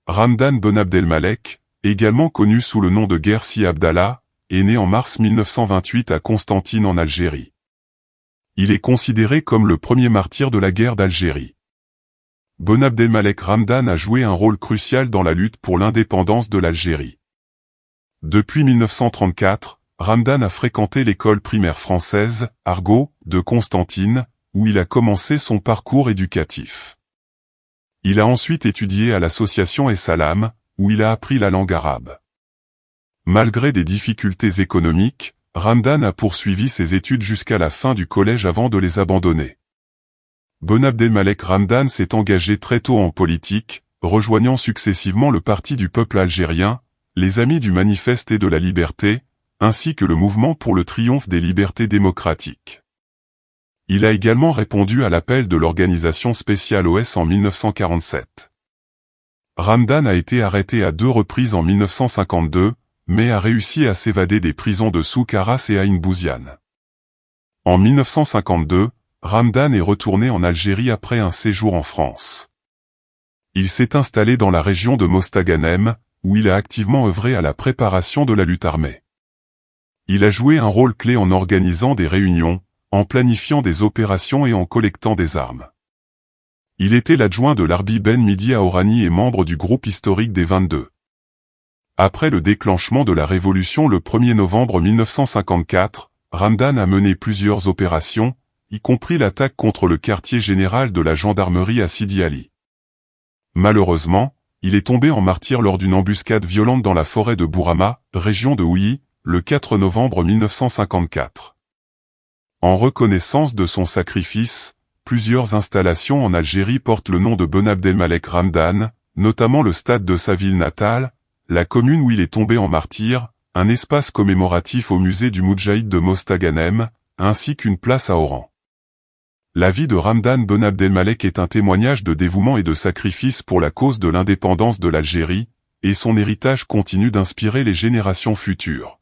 Ramdan Ben Abdelmalek, également connu sous le nom de Guerci Abdallah, est né en mars 1928 à Constantine en Algérie. Il est considéré comme le premier martyr de la guerre d'Algérie. Ben Abdelmalek Ramdan a joué un rôle crucial dans la lutte pour l'indépendance de l'Algérie. Depuis 1934, Ramdan a fréquenté l'école primaire française, Argot, de Constantine, où il a commencé son parcours éducatif. Il a ensuite étudié à l'association Essalam, où il a appris la langue arabe. Malgré des difficultés économiques, Ramdan a poursuivi ses études jusqu'à la fin du collège avant de les abandonner. Ben Abdelmalek Ramdan s'est engagé très tôt en politique, rejoignant successivement le Parti du peuple algérien, les Amis du Manifeste et de la Liberté, ainsi que le Mouvement pour le triomphe des libertés démocratiques. Il a également répondu à l'appel de l'organisation spéciale OS en 1947. Ramdan a été arrêté à 2 reprises en 1952, mais a réussi à s'évader des prisons de Souk-Arras et Ain Bouziane. En 1952, Ramdan est retourné en Algérie après un séjour en France. Il s'est installé dans la région de Mostaganem, où il a activement œuvré à la préparation de la lutte armée. Il a joué un rôle clé en organisant des réunions, en planifiant des opérations et en collectant des armes. Il était l'adjoint de l'Arbi Ben Midi à Orani et membre du groupe historique des 22. Après le déclenchement de la révolution le 1er novembre 1954, Ramdan a mené plusieurs opérations, y compris l'attaque contre le quartier général de la gendarmerie à Sidi Ali. Malheureusement, il est tombé en martyr lors d'une embuscade violente dans la forêt de Bourama, région de Ouyi, le 4 novembre 1954. En reconnaissance de son sacrifice, plusieurs installations en Algérie portent le nom de Ben Abdelmalek Ramdan, notamment le stade de sa ville natale, la commune où il est tombé en martyr, un espace commémoratif au musée du Moudjahid de Mostaganem, ainsi qu'une place à Oran. La vie de Ramdan Ben Abdelmalek est un témoignage de dévouement et de sacrifice pour la cause de l'indépendance de l'Algérie, et son héritage continue d'inspirer les générations futures.